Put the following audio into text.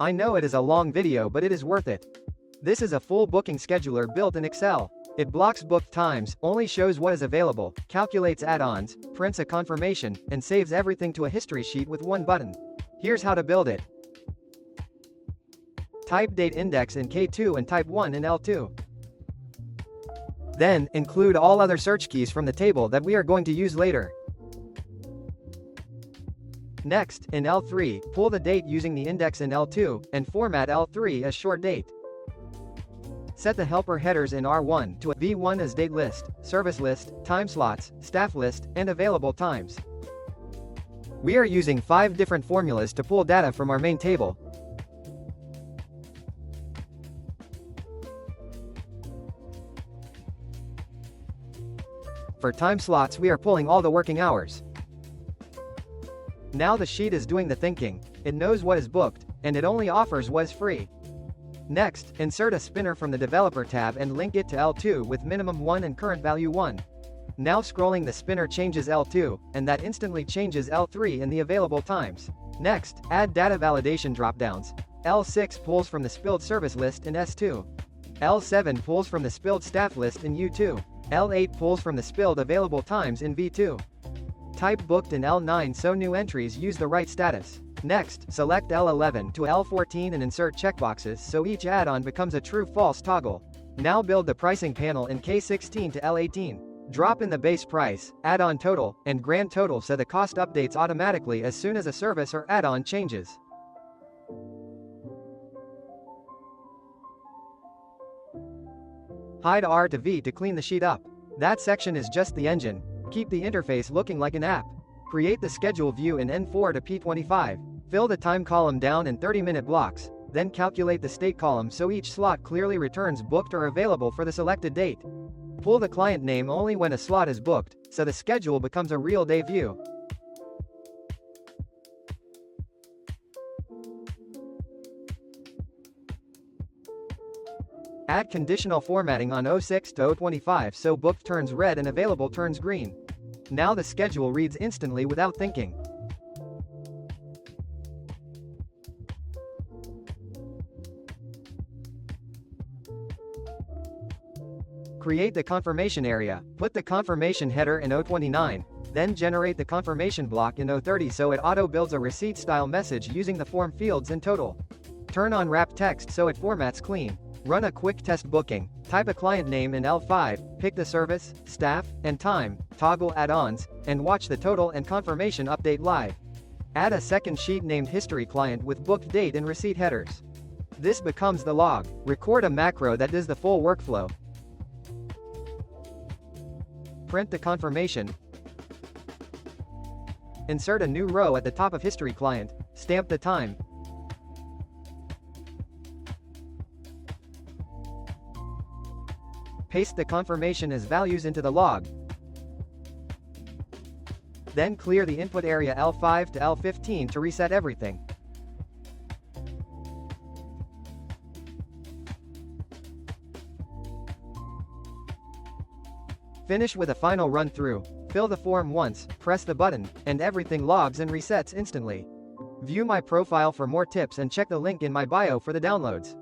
I know it is a long video, but it is worth it. This is a full booking scheduler built in Excel. It blocks booked times, only shows what is available, calculates add-ons, prints a confirmation, and saves everything to a history sheet with one button. Here's how to build it. Type date index in K2 and type 1 in L2. Then, include all other search keys from the table that we are going to use later. Next, in L3, pull the date using the index in L2, and format L3 as short date. Set the helper headers in R1 to a V1 as date list, service list, time slots, staff list, and available times. We are using 5 different formulas to pull data from our main table. For time slots, we are pulling all the working hours. Now the sheet is doing the thinking. It knows what is booked, and it only offers what is free. Next, insert a spinner from the Developer tab and link it to L2 with minimum 1 and current value 1. Now scrolling the spinner changes L2, and that instantly changes L3 in the available times. Next, add data validation dropdowns. L6 pulls from the spilled service list in S2. L7 pulls from the spilled staff list in U2. L8 pulls from the spilled available times in V2. Type booked in L9 so new entries use the right status. Next, select L11 to L14 and insert checkboxes so each add-on becomes a true-false toggle. Now build the pricing panel in K16 to L18. Drop in the base price, add-on total, and grand total so the cost updates automatically as soon as a service or add-on changes. Hide R to V to clean the sheet up. That section is just the engine. Keep the interface looking like an app. Create the schedule view in N4 to P25. Fill the time column down in 30-minute blocks. Then calculate the state column so each slot clearly returns booked or available for the selected date. Pull the client name only when a slot is booked, so the schedule becomes a real day view. Add conditional formatting on 06 to 025 so booked turns red and available turns green. Now the schedule reads instantly without thinking. Create the confirmation area, put the confirmation header in 029, then generate the confirmation block in 030 so it auto-builds a receipt-style message using the form fields in total. Turn on wrap text so it formats clean. Run a quick test booking, type a client name in L5, pick the service, staff, and time, toggle add-ons, and watch the total and confirmation update live. Add a second sheet named History Client with booked date and receipt headers. This becomes the log. Record a macro that does the full workflow. Print the confirmation. Insert a new row at the top of History Client, stamp the time. Paste the confirmation as values into the log. Then clear the input area L5 to L15 to reset everything. Finish with a final run-through. Fill the form once, press the button, and everything logs and resets instantly. View my profile for more tips and check the link in my bio for the downloads.